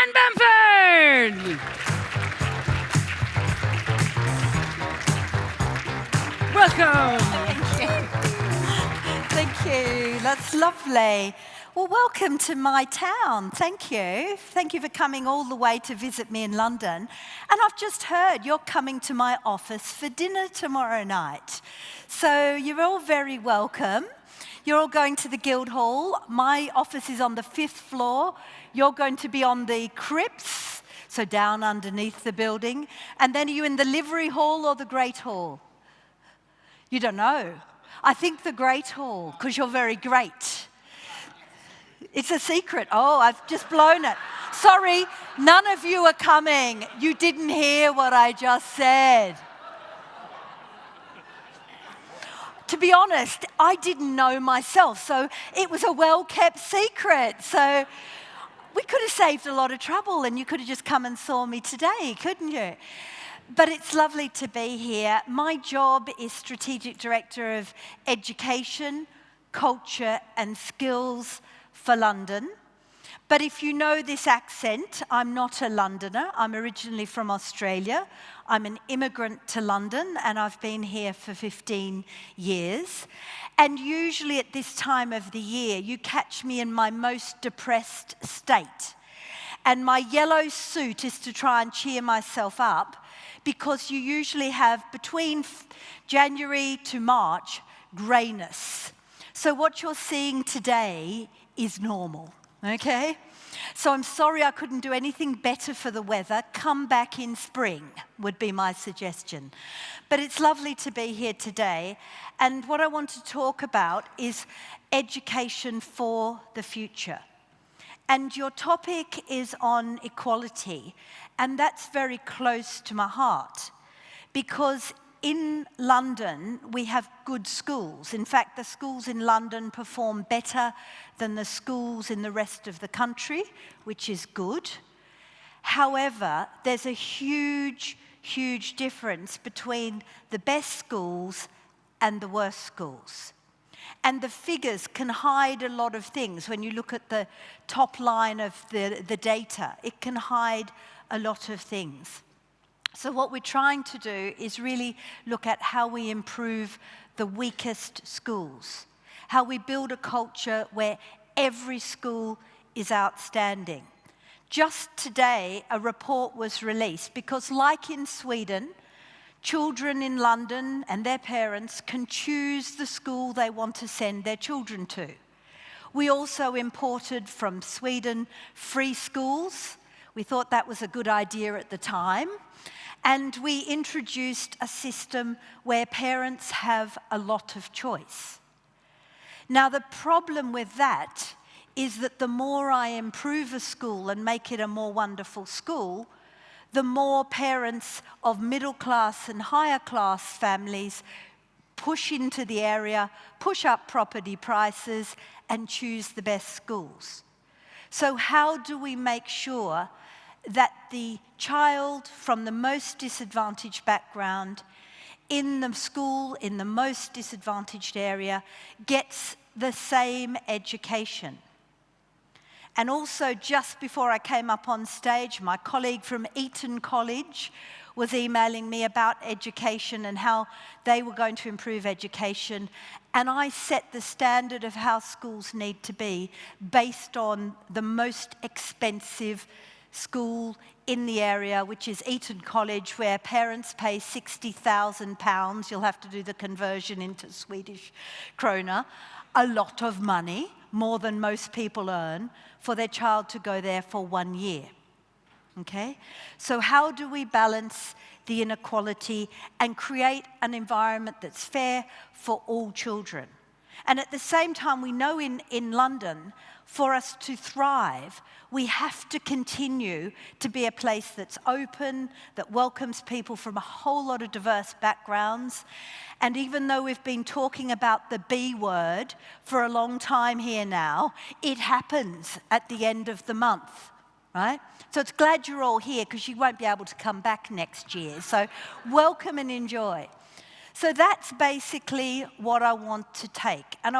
and Bamford. Welcome. Thank you. That's lovely. Well, welcome to my town. Thank you. Thank you for coming all the way to visit me in London. And I've just heard you're coming to my office for dinner tomorrow night. So you're all very welcome. You're all going to the Guildhall. My office is on the 5th floor. You're going to be on the crypts, so down underneath the building. And then are you in the Livery Hall or the Great Hall? You don't know. I think the Great Hall, because you're very great. It's a secret. Oh, I've just blown it. Sorry, none of you are coming. You didn't hear what I just said. To be honest, I didn't know myself, so it was a well-kept secret. So we could have saved a lot of trouble, and you could have just come and saw me today, couldn't you? But it's lovely to be here. My job is Strategic Director of Education, Culture and Skills for London. But if you know this accent, I'm not a Londoner. I'm originally from Australia. I'm an immigrant to London, and I've been here for 15 years. And usually at this time of the year, you catch me in my most depressed state. And my yellow suit is to try and cheer myself up, because you usually have between January to March greyness. So what you're seeing today is normal, okay? So I'm sorry I couldn't do anything better for the weather. Come back in spring would be my suggestion. But it's lovely to be here today. And what I want to talk about is education for the future. And your topic is on equality, and that's very close to my heart, because in London we have good schools. In fact, the schools in London perform better than the schools in the rest of the country, which is good. However, there's a huge, huge difference between the best schools and the worst schools. And the figures can hide a lot of things. When you look at the top line of the data, it can hide a lot of things. So what we're trying to do is really look at how we improve the weakest schools, how we build a culture where every school is outstanding. Just today, a report was released, because like in Sweden, children in London and their parents can choose the school they want to send their children to. We also imported from Sweden free schools. We thought that was a good idea at the time. And we introduced a system where parents have a lot of choice. Now, the problem with that is that the more I improve a school and make it a more wonderful school, the more parents of middle class and higher class families push into the area, push up property prices, and choose the best schools. So how do we make sure that the child from the most disadvantaged background in the school in the most disadvantaged area gets the same education? And also, just before I came up on stage, my colleague from Eton College was emailing me about education and how they were going to improve education. And I set the standard of how schools need to be based on the most expensive school in the area, which is Eton College, where parents pay £60,000. You'll have to do the conversion into Swedish krona. A lot of money, more than most people earn, for their child to go there for 1 year. Okay? So how do we balance the inequality and create an environment that's fair for all children? And at the same time, we know in London, for us to thrive, we have to continue to be a place that's open, that welcomes people from a whole lot of diverse backgrounds. And even though we've been talking about the B word for a long time here now, it happens at the end of the month, right? So it's glad you're all here, because you won't be able to come back next year. So welcome and enjoy. So that's basically what I want to take. And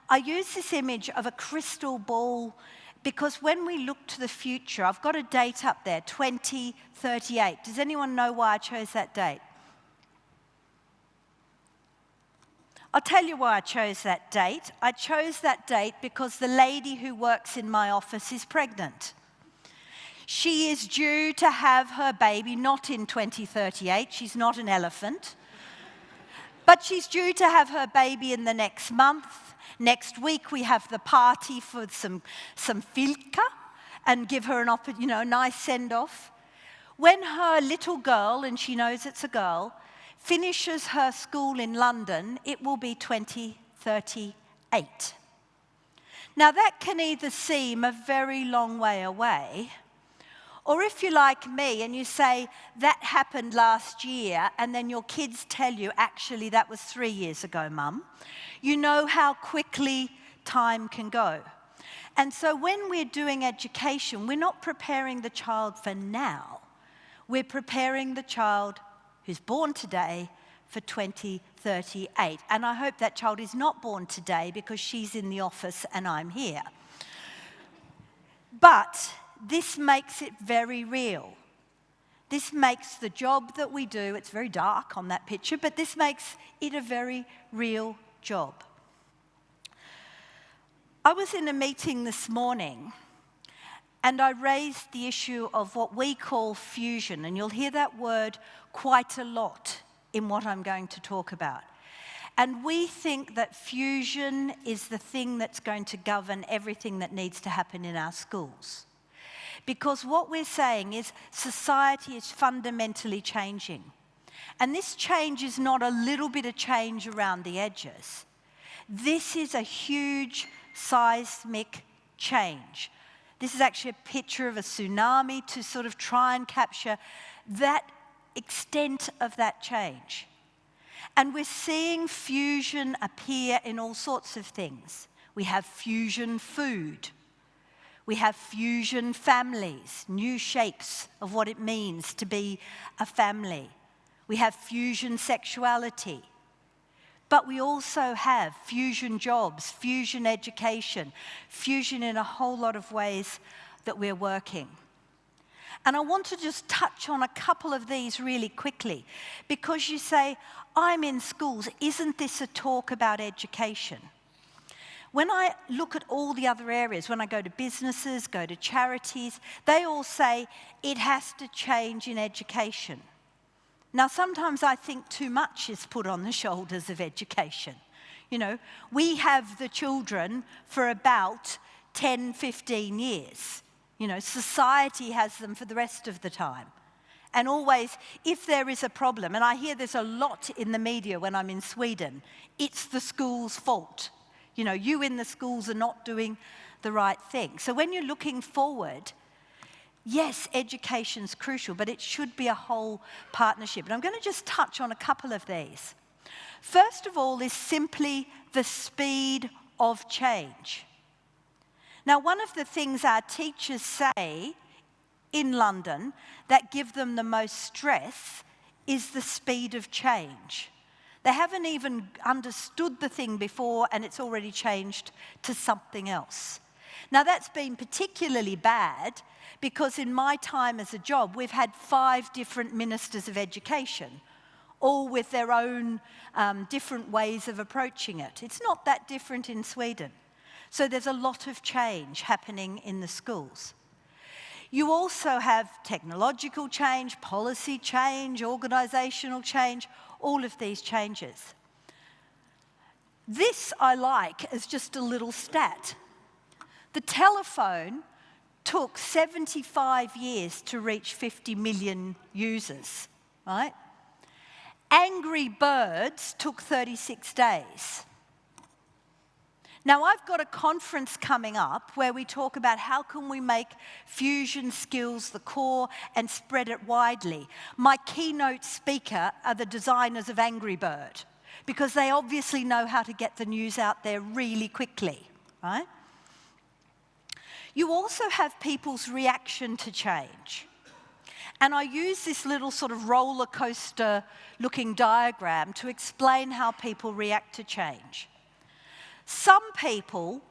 I use this image of a crystal ball Because when we look to the future, I've got a date up there, 2038. Does anyone know why I chose that date? I'll tell you why I chose that date. I chose that date because the lady who works in my office is pregnant. She is due to have her baby, not in 2038. She's not an elephant. But she's due to have her baby in the next month. Next week we have the party for some filka and give her a nice send-off. When her little girl, and she knows it's a girl, finishes her school in London, it will be 2038. Now that can either seem a very long way away, or if you're like me and you say, that happened last year, and then your kids tell you, actually that was 3 years ago, Mum, you know how quickly time can go. And so when we're doing education, we're not preparing the child for now. We're preparing the child who's born today for 2038. And I hope that child is not born today because she's in the office and I'm here. But this makes it very real. This makes the job that we do, it's very dark on that picture, but this makes it a very real job. I was in a meeting this morning and I raised the issue of what we call fusion, and you'll hear that word quite a lot in what I'm going to talk about. And we think that fusion is the thing that's going to govern everything that needs to happen in our schools. Because what we're saying is society is fundamentally changing. And this change is not a little bit of change around the edges. This is a huge seismic change. This is actually a picture of a tsunami to sort of try and capture that extent of that change. And we're seeing fusion appear in all sorts of things. We have fusion food. We have fusion families, new shapes of what it means to be a family. We have fusion sexuality. But we also have fusion jobs, fusion education, fusion in a whole lot of ways that we're working. And I want to just touch on a couple of these really quickly, because you say, I'm in schools, isn't this a talk about education? When I look at all the other areas, when I go to businesses, go to charities, they all say it has to change in education. Now, sometimes I think too much is put on the shoulders of education. You know, we have the children for about 10, 15 years. You know, society has them for the rest of the time. And always, if there is a problem, and I hear there's a lot in the media when I'm in Sweden, it's the school's fault. You know, you in the schools are not doing the right thing. So when you're looking forward, yes, education's crucial, but it should be a whole partnership. And I'm going to just touch on a couple of these. First of all is simply the speed of change. Now, one of the things our teachers say in London that give them the most stress is the speed of change. They haven't even understood the thing before and it's already changed to something else. Now that's been particularly bad because in my time as a job, we've had 5 different ministers of education, all with their own different ways of approaching it. It's not that different in Sweden. So there's a lot of change happening in the schools. You also have technological change, policy change, organisational change, all of these changes. This I like as just a little stat. The telephone took 75 years to reach 50 million users, right? Angry Birds took 36 days. Now, I've got a conference coming up where we talk about how can we make fusion skills the core and spread it widely. My keynote speaker are the designers of Angry Bird because they obviously know how to get the news out there really quickly, right? You also have people's reaction to change. And I use this little sort of roller coaster looking diagram to explain how people react to change. Some people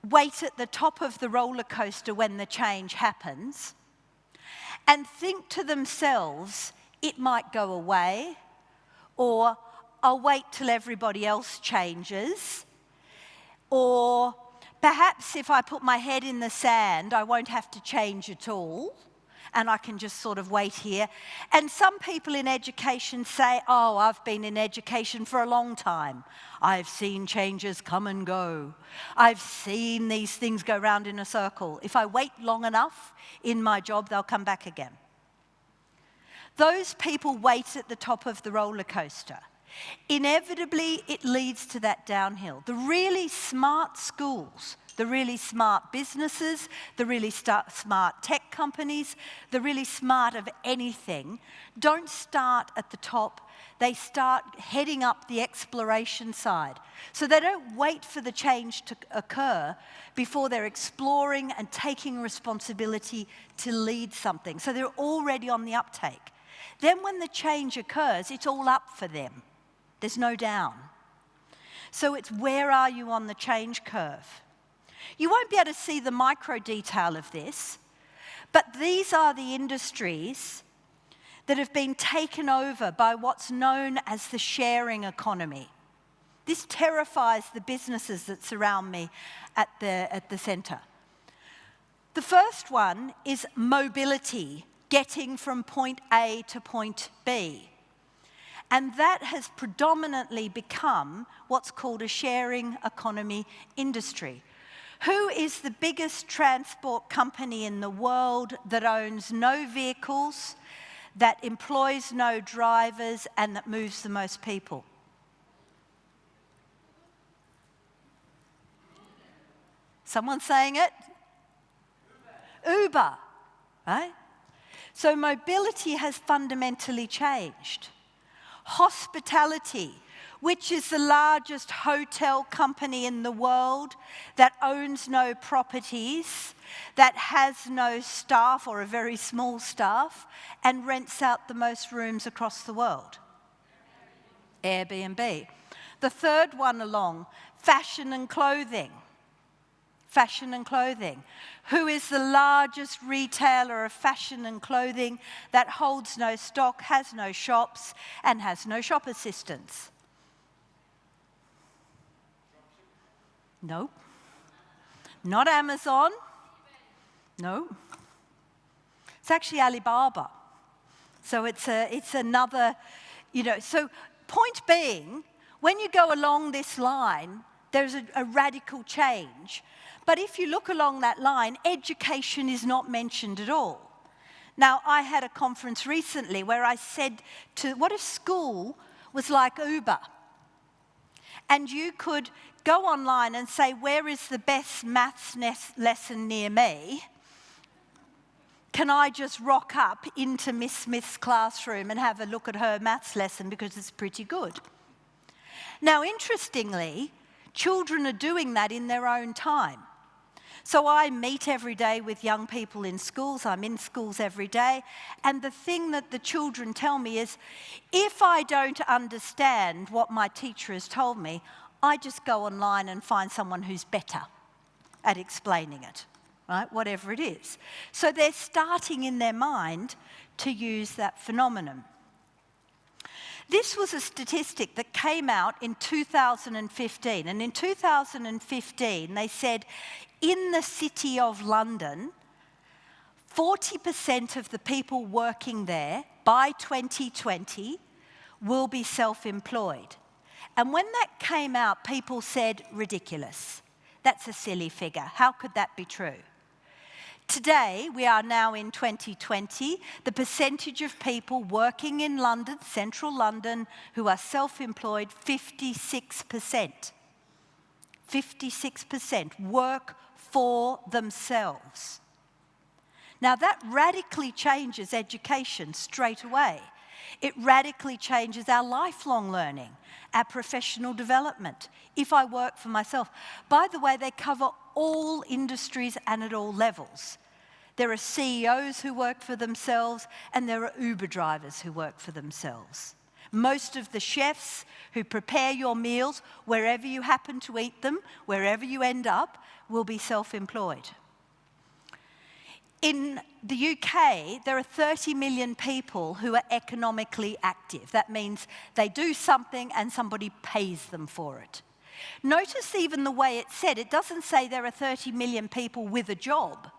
wait at the top of the roller coaster when the change happens and think to themselves, it might go away, or I'll wait till everybody else changes, or perhaps if I put my head in the sand, I won't have to change at all, and I can just sort of wait here. And some people in education say, oh, I've been in education for a long time. I've seen changes come and go. I've seen these things go round in a circle. If I wait long enough in my job, they'll come back again. Those people wait at the top of the roller coaster. Inevitably, it leads to that downhill. The really smart schools, the really smart businesses, the really smart tech companies, the really smart of anything, don't start at the top. They start heading up the exploration side. So they don't wait for the change to occur before they're exploring and taking responsibility to lead something. So they're already on the uptake. Then when the change occurs, it's all up for them. There's no down. So it's where are you on the change curve? You won't be able to see the micro detail of this, but these are the industries that have been taken over by what's known as the sharing economy. This terrifies the businesses that surround me at the centre. The first one is mobility, getting from point A to point B. And that has predominantly become what's called a sharing economy industry. Who is the biggest transport company in the world that owns no vehicles, that employs no drivers, and that moves the most people? Someone saying it? Uber, right? So mobility has fundamentally changed. Hospitality, which is the largest hotel company in the world that owns no properties, that has no staff or a very small staff, and rents out the most rooms across the world. Airbnb. The third one along, fashion and clothing. Fashion and clothing. Who is the largest retailer of fashion and clothing that holds no stock, has no shops, and has no shop assistants? No. Not Amazon. No. It's actually Alibaba. So it's another, so point being, when you go along this line, there's a radical change. But if you look along that line, education is not mentioned at all. Now, I had a conference recently where I said what if school was like Uber? And you could go online and say, where is the best maths lesson near me? Can I just rock up into Miss Smith's classroom and have a look at her maths lesson because it's pretty good? Now, interestingly, children are doing that in their own time. So I meet every day with young people in schools. I'm in schools every day. And the thing that the children tell me is, if I don't understand what my teacher has told me, I just go online and find someone who's better at explaining it, right? Whatever it is. So they're starting in their mind to use that phenomenon. This was a statistic that came out in 2015. And in 2015, they said, in the city of London, 40% of the people working there by 2020 will be self-employed. And when that came out, people said, ridiculous. That's a silly figure. How could that be true? Today, we are now in 2020, the percentage of people working in London, central London, who are self-employed, 56%. 56% work for themselves. Now that radically changes education straight away. It radically changes our lifelong learning, our professional development. If I work for myself. By the way, they cover all industries and at all levels. There are CEOs who work for themselves and there are Uber drivers who work for themselves. Most of the chefs who prepare your meals, wherever you happen to eat them, wherever you end up, will be self-employed. In the UK, there are 30 million people who are economically active. That means they do something and somebody pays them for it. Notice even the way it's said. It doesn't say there are 30 million people with a job,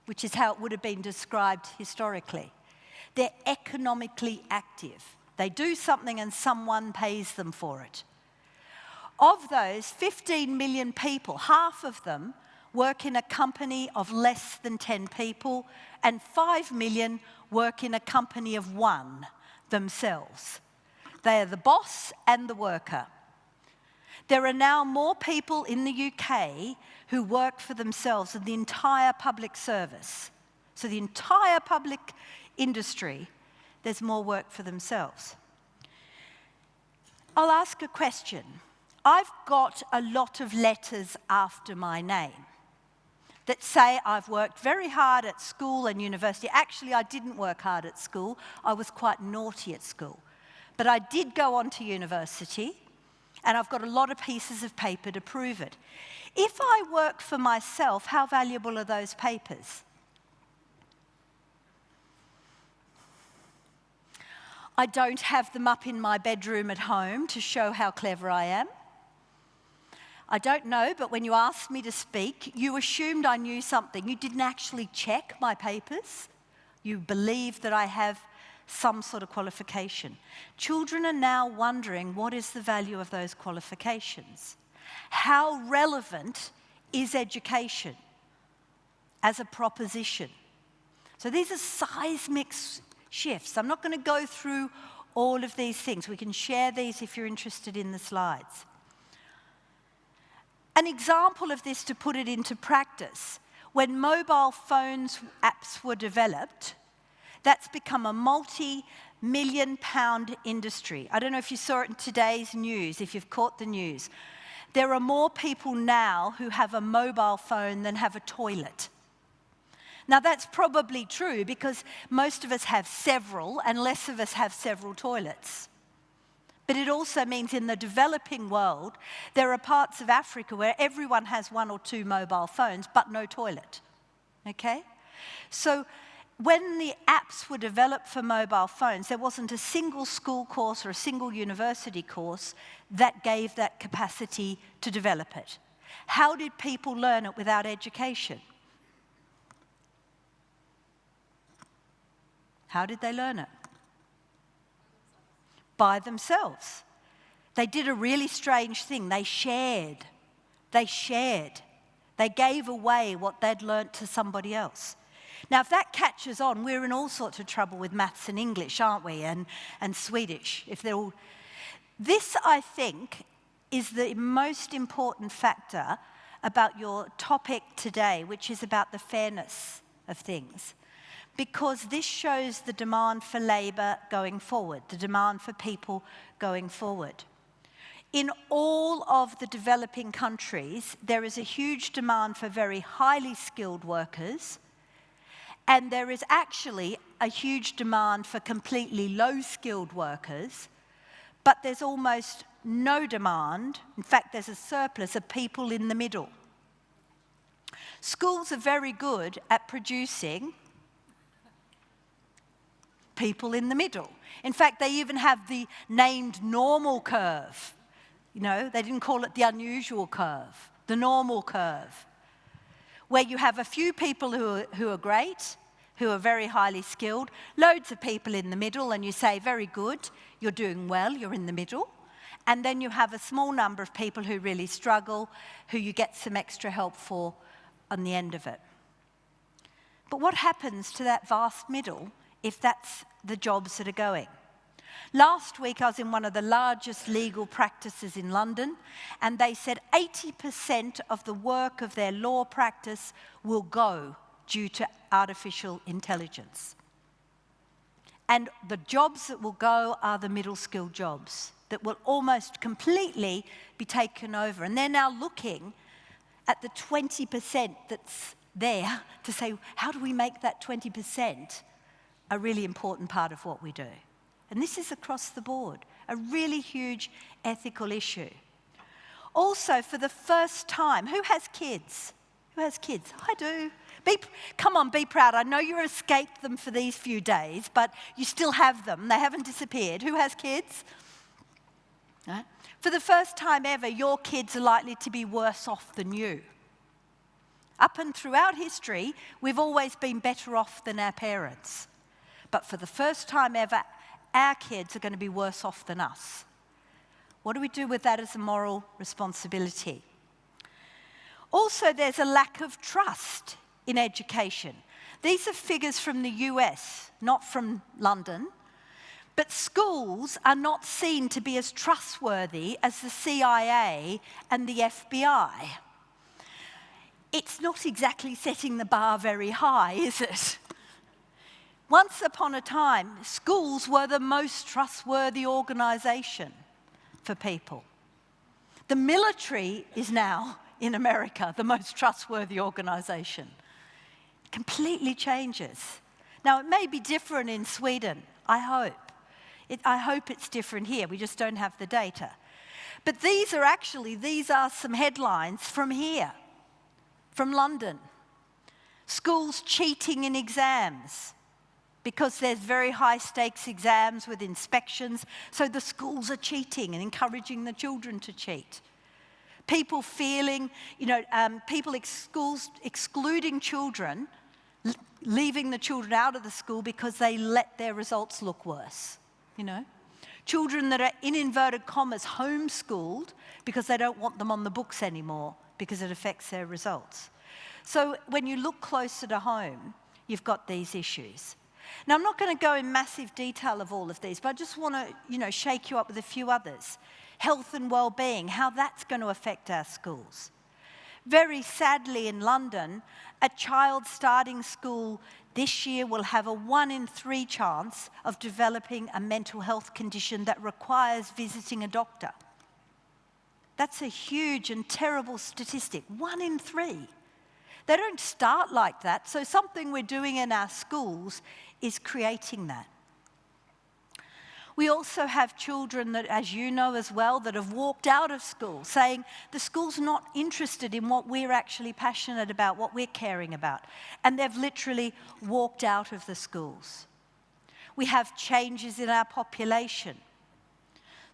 which is how it would have been described historically. They're economically active. They do something and someone pays them for it. Of those 15 million people, half of them work in a company of less than 10 people, and 5 million work in a company of one themselves. They are the boss and the worker. There are now more people in the UK who work for themselves than the entire public service. So the entire public industry, there's more work for themselves. I'll ask a question. I've got a lot of letters after my name that say I've worked very hard at school and university. Actually, I didn't work hard at school. I was quite naughty at school. But I did go on to university, and I've got a lot of pieces of paper to prove it. If I work for myself, how valuable are those papers? I don't have them up in my bedroom at home to show how clever I am. I don't know, but when you asked me to speak, you assumed I knew something. You didn't actually check my papers. You believed that I have some sort of qualification. Children are now wondering, what is the value of those qualifications? How relevant is education as a proposition? So these are seismic shifts. I'm not going to go through all of these things. We can share these if you're interested in the slides. An example of this, to put it into practice, when mobile phones apps were developed, that's become a multi-million-pound industry. I don't know if you saw it in today's news, if you've caught the news. There are more people now who have a mobile phone than have a toilet. Now, that's probably true because most of us have several and less of us have several toilets. But it also means in the developing world, there are parts of Africa where everyone has 1 or 2 mobile phones, but no toilet, okay? So when the apps were developed for mobile phones, there wasn't a single school course or a single university course that gave that capacity to develop it. How did people learn it without education? How did they learn it? By themselves. They did a really strange thing. They shared. They gave away what they'd learnt to somebody else. Now, if that catches on, we're in all sorts of trouble with maths and English, aren't we? And Swedish. If they're all... This, I think, is the most important factor about your topic today, which is about the fairness of things. Because this shows the demand for labour going forward, the demand for people going forward. In all of the developing countries, there is a huge demand for very highly skilled workers, and there is actually a huge demand for completely low-skilled workers, but there's almost no demand, in fact there's a surplus of people in the middle. Schools are very good at producing people in the middle. In fact, they even have the named normal curve. You know, they didn't call it the unusual curve, the normal curve, where you have a few people who are great, who are very highly skilled, loads of people in the middle, and you say, very good, you're doing well, you're in the middle. And then you have a small number of people who really struggle, who you get some extra help for on the end of it. But what happens to that vast middle if that's the jobs that are going? Last week I was in one of the largest legal practices in London, and they said 80% of the work of their law practice will go due to artificial intelligence. And the jobs that will go are the middle-skilled jobs that will almost completely be taken over. And they're now looking at the 20% that's there to say, how do we make that 20% a really important part of what we do? And this is across the board, a really huge ethical issue. Also, for the first time, who has kids? Who has kids? I do. Come on, be proud. I know you've escaped them for these few days, but you still have them. They haven't disappeared. Who has kids? Right? For the first time ever, your kids are likely to be worse off than you. Up and throughout history, we've always been better off than our parents. But for the first time ever, our kids are going to be worse off than us. What do we do with that as a moral responsibility? Also, there's a lack of trust in education. These are figures from the US, not from London. But schools are not seen to be as trustworthy as the CIA and the FBI. It's not exactly setting the bar very high, is it? Once upon a time, schools were the most trustworthy organisation for people. The military is now, in America, the most trustworthy organisation. Completely changes. Now, it may be different in Sweden, I hope. I hope it's different here, we just don't have the data. But these are some headlines from here, from London. Schools cheating in exams, because there's very high stakes exams with inspections, so the schools are cheating and encouraging the children to cheat. People feeling, schools excluding children, leaving the children out of the school because they let their results look worse. Children that are, in inverted commas, homeschooled because they don't want them on the books anymore because it affects their results. So when you look closer to home, you've got these issues. Now, I'm not going to go in massive detail of all of these, but I just want to, shake you up with a few others. Health and well-being, how that's going to affect our schools. Very sadly, in London, a child starting school this year will have a 1 in 3 chance of developing a mental health condition that requires visiting a doctor. That's a huge and terrible statistic, 1 in 3. They don't start like that, so something we're doing in our schools is creating that. We also have children that, as you know as well, that have walked out of school saying the school's not interested in what we're actually passionate about, what we're caring about. And they've literally walked out of the schools. We have changes in our population.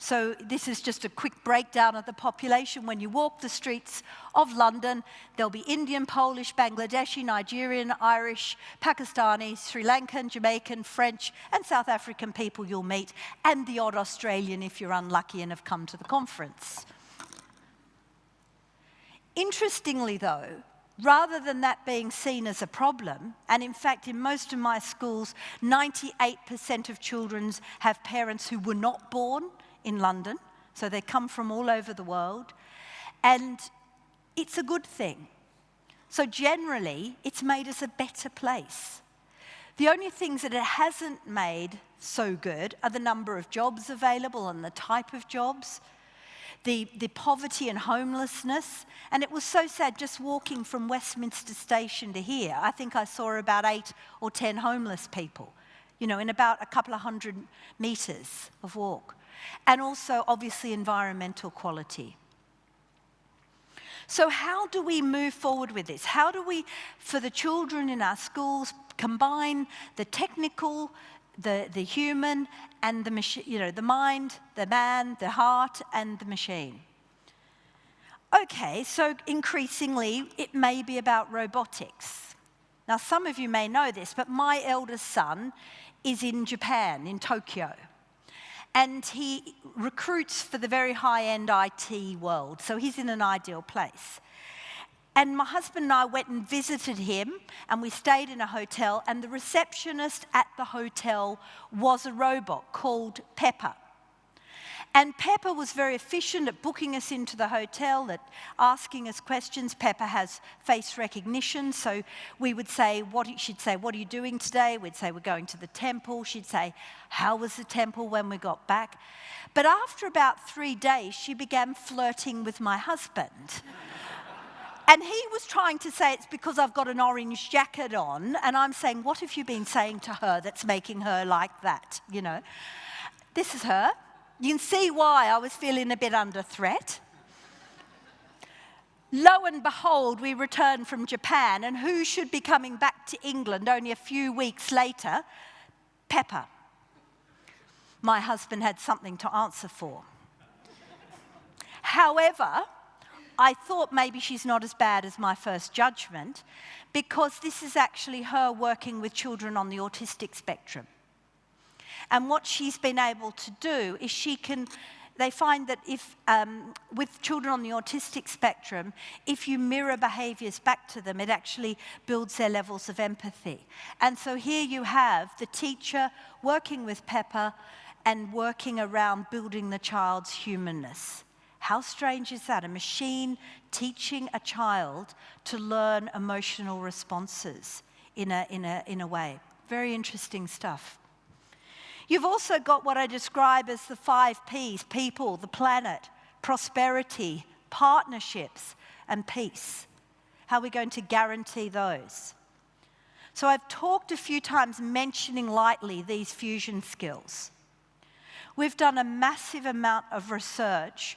So this is just a quick breakdown of the population. When you walk the streets of London, there'll be Indian, Polish, Bangladeshi, Nigerian, Irish, Pakistani, Sri Lankan, Jamaican, French, and South African people you'll meet, and the odd Australian if you're unlucky and have come to the conference. Interestingly though, rather than that being seen as a problem, and in fact in most of my schools, 98% of children have parents who were not born in London, so they come from all over the world, and it's a good thing. So generally, it's made us a better place. The only things that it hasn't made so good are the number of jobs available and the type of jobs, the poverty and homelessness, and it was so sad just walking from Westminster Station to here. I think I saw about 8 or 10 homeless people, in about a couple of 100 metres of walk. And also, obviously, environmental quality. So how do we move forward with this? How do we, for the children in our schools, combine the technical, the human, and the machine, the mind, the man, the heart, and the machine? Okay, so increasingly, it may be about robotics. Now, some of you may know this, but my eldest son is in Japan, in Tokyo. And he recruits for the very high-end IT world, so he's in an ideal place. And my husband and I went and visited him, and we stayed in a hotel, and the receptionist at the hotel was a robot called Pepper. And Pepper was very efficient at booking us into the hotel, at asking us questions. Pepper has face recognition, so we would say, she'd say, "What are you doing today?" We'd say, "We're going to the temple." She'd say, "How was the temple?" when we got back. But after about 3 days, she began flirting with my husband. And he was trying to say it's because I've got an orange jacket on, and I'm saying, what have you been saying to her that's making her like that, This is her. You can see why I was feeling a bit under threat. Lo and behold, we returned from Japan, and who should be coming back to England only a few weeks later? Pepper. My husband had something to answer for. However, I thought maybe she's not as bad as my first judgment, because this is actually her working with children on the autistic spectrum. And what she's been able to do is they find that if, with children on the autistic spectrum, if you mirror behaviours back to them, it actually builds their levels of empathy. And so here you have the teacher working with Pepper and working around building the child's humanness. How strange is that? A machine teaching a child to learn emotional responses in a way. Very interesting stuff. You've also got what I describe as the 5 Ps: people, the planet, prosperity, partnerships, and peace. How are we going to guarantee those? So I've talked a few times mentioning lightly these fusion skills. We've done a massive amount of research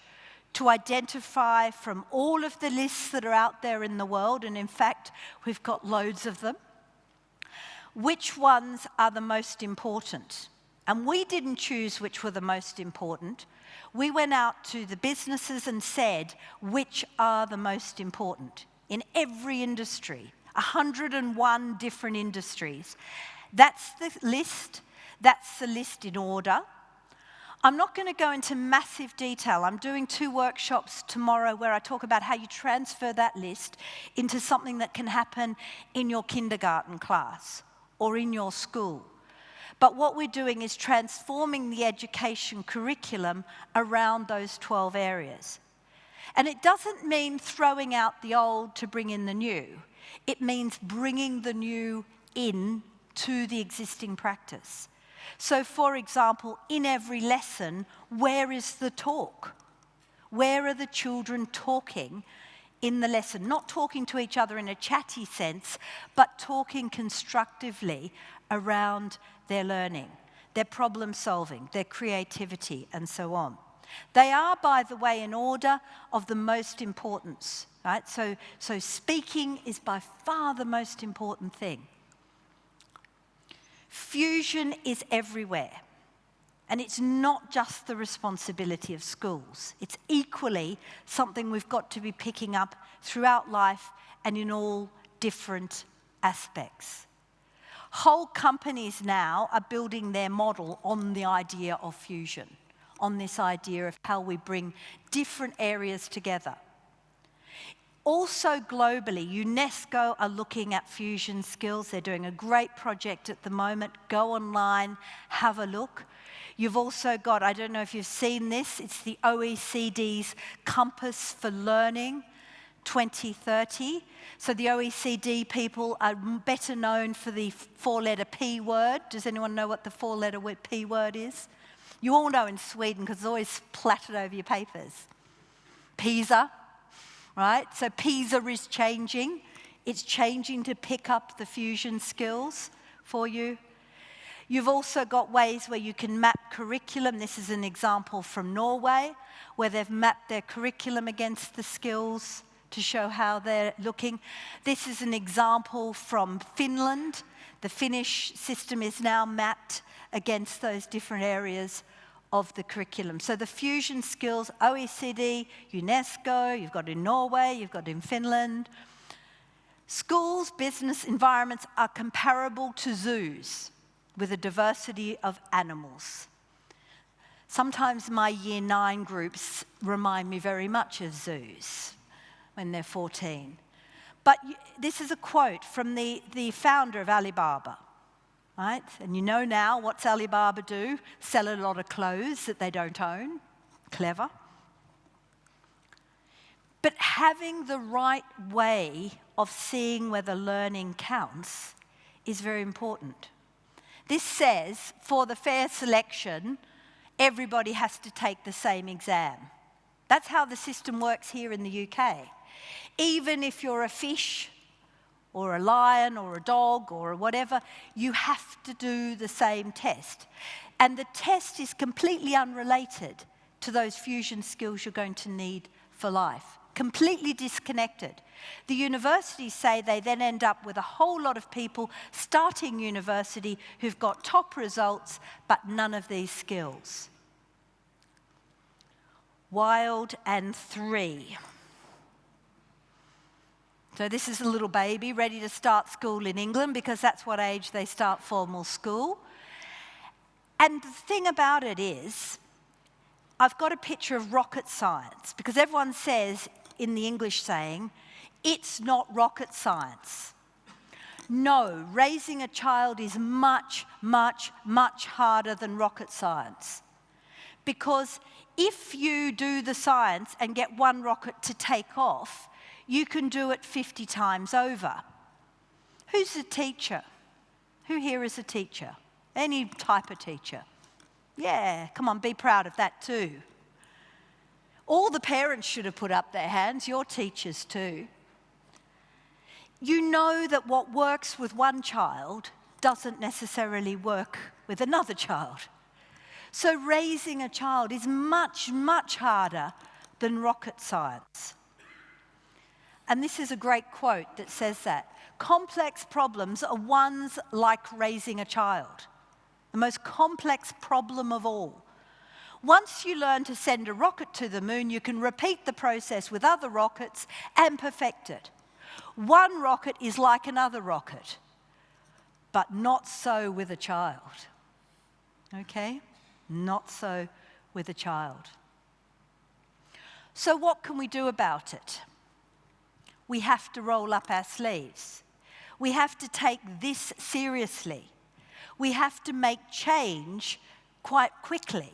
to identify from all of the lists that are out there in the world, and in fact, we've got loads of them, which ones are the most important. And we didn't choose which were the most important. We went out to the businesses and said, which are the most important in every industry, 101 different industries. That's the list. That's the list in order. I'm not going to go into massive detail. I'm doing 2 workshops tomorrow where I talk about how you transfer that list into something that can happen in your kindergarten class or in your school. But what we're doing is transforming the education curriculum around those 12 areas. And it doesn't mean throwing out the old to bring in the new. It means bringing the new in to the existing practice. So, for example, in every lesson, where is the talk? Where are the children talking in the lesson? Not talking to each other in a chatty sense, but talking constructively around their learning, their problem solving, their creativity, and so on. They are, by the way, in order of the most importance, right? So speaking is by far the most important thing. Fusion is everywhere. And it's not just the responsibility of schools. It's equally something we've got to be picking up throughout life and in all different aspects. Whole companies now are building their model on the idea of fusion, on this idea of how we bring different areas together. Also globally, UNESCO are looking at fusion skills. They're doing a great project at the moment. Go online, have a look. You've also got, I don't know if you've seen this, it's the OECD's Compass for Learning 2030. So the OECD people are better known for the 4-letter P word. Does anyone know what the 4-letter P word is? You all know in Sweden because it's always splattered over your papers. PISA, right? So PISA is changing. It's changing to pick up the fusion skills for you. You've also got ways where you can map curriculum. This is an example from Norway, where they've mapped their curriculum against the skills to show how they're looking. This is an example from Finland. The Finnish system is now mapped against those different areas of the curriculum. So the fusion skills, OECD, UNESCO, you've got in Norway, you've got in Finland. Schools, business environments are comparable to zoos with a diversity of animals. Sometimes my Year 9 groups remind me very much of zoos when they're 14. But this is a quote from the founder of Alibaba, right? And you know now what's Alibaba do? Sell a lot of clothes that they don't own. Clever. But having the right way of seeing whether learning counts is very important. This says, for the fair selection, everybody has to take the same exam. That's how the system works here in the UK. Even if you're a fish or a lion or a dog or whatever, you have to do the same test. And the test is completely unrelated to those fusion skills you're going to need for life. Completely disconnected. The universities say they then end up with a whole lot of people starting university who've got top results, but none of these skills. Wild and 3. So this is a little baby ready to start school in England because that's what age they start formal school. And the thing about it is, I've got a picture of rocket science because everyone says in the English saying, it's not rocket science. No, raising a child is much, much, much harder than rocket science. Because if you do the science and get one rocket to take off, you can do it 50 times over. Who's a teacher? Who here is a teacher? Any type of teacher? Yeah, come on, be proud of that too. All the parents should have put up their hands, your teachers too. You know that what works with one child doesn't necessarily work with another child. So raising a child is much, much harder than rocket science. And this is a great quote that says that. Complex problems are ones like raising a child. The most complex problem of all. Once you learn to send a rocket to the moon, you can repeat the process with other rockets and perfect it. One rocket is like another rocket, but not so with a child. Okay? Not so with a child. So what can we do about it? We have to roll up our sleeves. We have to take this seriously. We have to make change quite quickly.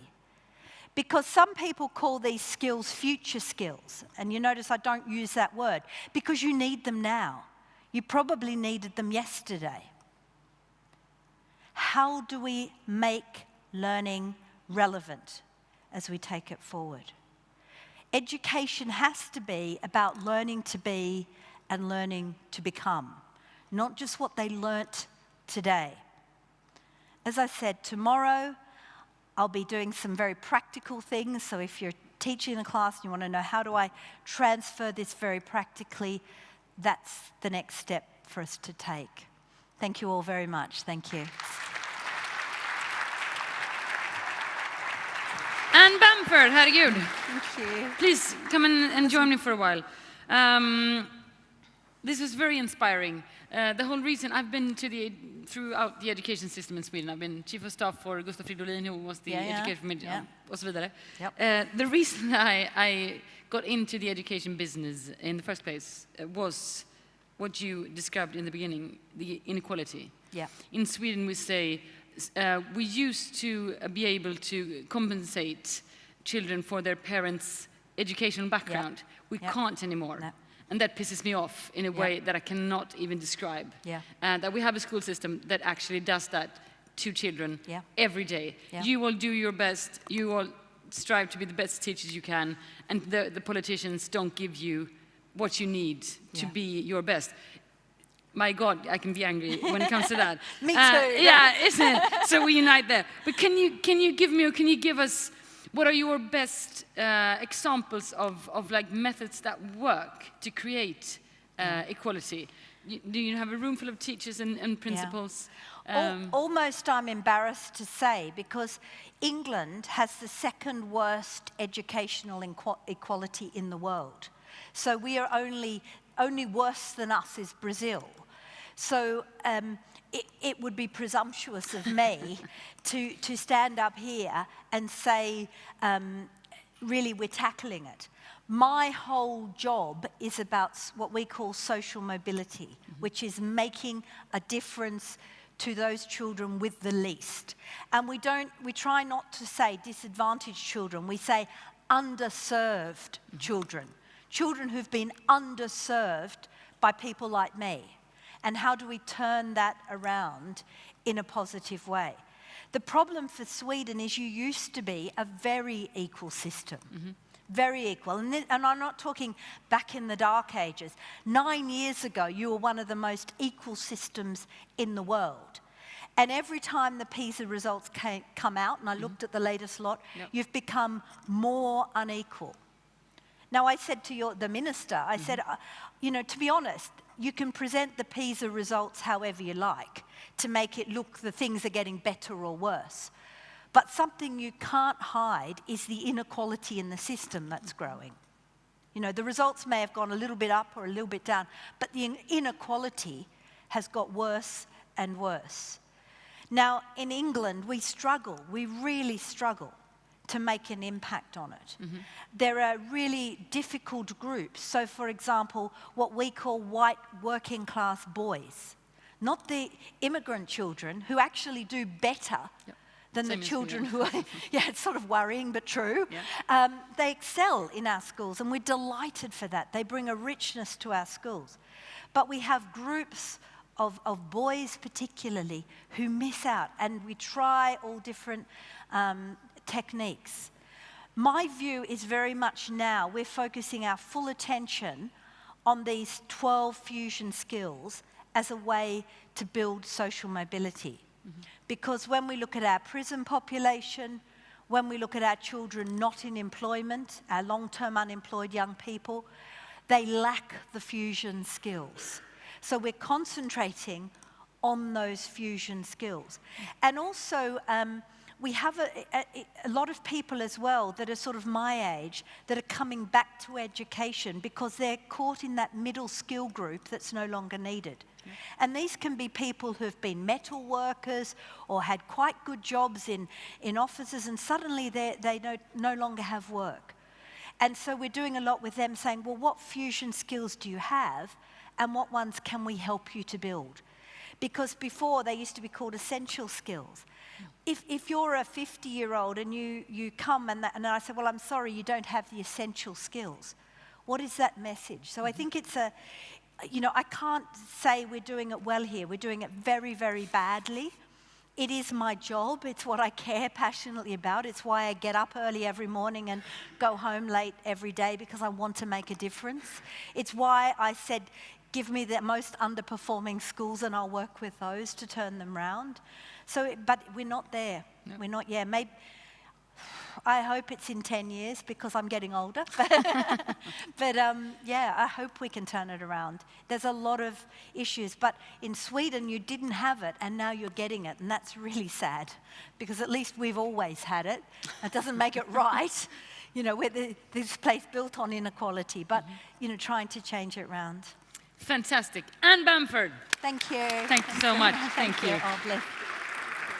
Because some people call these skills future skills. And you notice I don't use that word. Because you need them now. You probably needed them yesterday. How do we make learning relevant as we take it forward? Education has to be about learning to be and learning to become. Not just what they learnt today. As I said, tomorrow I'll be doing some very practical things. So if you're teaching a class and you want to know how do I transfer this very practically, that's the next step for us to take. Thank you all very much. Thank you. And Bamford, herregud. Thank you. Please come and join me for a while. This was very inspiring. The whole reason I've been throughout the education system in Sweden. I've been chief of staff for Gustav Fridolin, who was the education minister, och så vidare. Yep. The reason I got into the education business in the first place was what you described in the beginning, the inequality. Yeah. In Sweden, we say we used to be able to compensate children for their parents' educational background. Yep. We Yep. can't anymore. No. And that pisses me off in a way that I cannot even describe. Yeah. That we have a school system that actually does that to children every day. Yeah. You will do your best, you will strive to be the best teachers you can, and the politicians don't give you what you need to be your best. My God, I can be angry when it comes to that. Me too. Yeah, isn't it? So we unite there. But can you give us, what are your best examples of like methods that work to create equality? Do you have a room full of teachers and principals? Almost I'm embarrassed to say, because England has the second worst educational equality in the world. So we are only worse than us is Brazil. So it would be presumptuous of me to stand up here and say, really, we're tackling it. My whole job is about what we call social mobility, which is making a difference to those children with the least. And we try not to say disadvantaged children, we say underserved children. Children who've been underserved by people like me. And how do we turn that around in a positive way? The problem for Sweden is you used to be a very equal system. Very equal. And I'm not talking back in the dark ages. 9 years ago, you were one of the most equal systems in the world. And every time the PISA results come out, and I looked at the latest lot, you've become more unequal. Now, I said to the minister, I said, you know, to be honest, you can present the PISA results however you like to make it look the things are getting better or worse. But something you can't hide is the inequality in the system that's growing. You know, the results may have gone a little bit up or a little bit down, but the inequality has got worse and worse. Now, in England, we really struggle to make an impact on it. There are really difficult groups. So, for example, what we call white working class boys, not the immigrant children who actually do better than the children who are, it's sort of worrying but true. They excel in our schools, and we're delighted for that. They bring a richness to our schools. But we have groups of boys particularly who miss out, and we try all different techniques. My view is very much now we're focusing our full attention on these 12 fusion skills as a way to build social mobility. Because when we look at our prison population, when we look at our children not in employment, our long-term unemployed young people, they lack the fusion skills. So we're concentrating on those fusion skills. And also, we have a lot of people as well that are sort of my age that are coming back to education because they're caught in that middle skill group that's no longer needed. And these can be people who've been metal workers or had quite good jobs in offices, and suddenly they no longer have work. And so we're doing a lot with them saying, well, what fusion skills do you have, and what ones can we help you to build? Because before, they used to be called essential skills. If you're a 50-year-old and you come and I say, well, I'm sorry, you don't have the essential skills. What is that message? So I think it's I can't say we're doing it well here. We're doing it very, very badly. It is my job. It's what I care passionately about. It's why I get up early every morning and go home late every day, because I want to make a difference. It's why I said, give me the most underperforming schools and I'll work with those to turn them around. So, but we're not there. No. We're not yet. Maybe, I hope it's in 10 years because I'm getting older. But I hope we can turn it around. There's a lot of issues. But in Sweden, you didn't have it, and now you're getting it. And that's really sad, because at least we've always had it. It doesn't make it right, we're this place built on inequality. But, trying to change it around. Fantastic. Anne Bamford. Thank you. Thank you so much. Thank you. Oh, bless.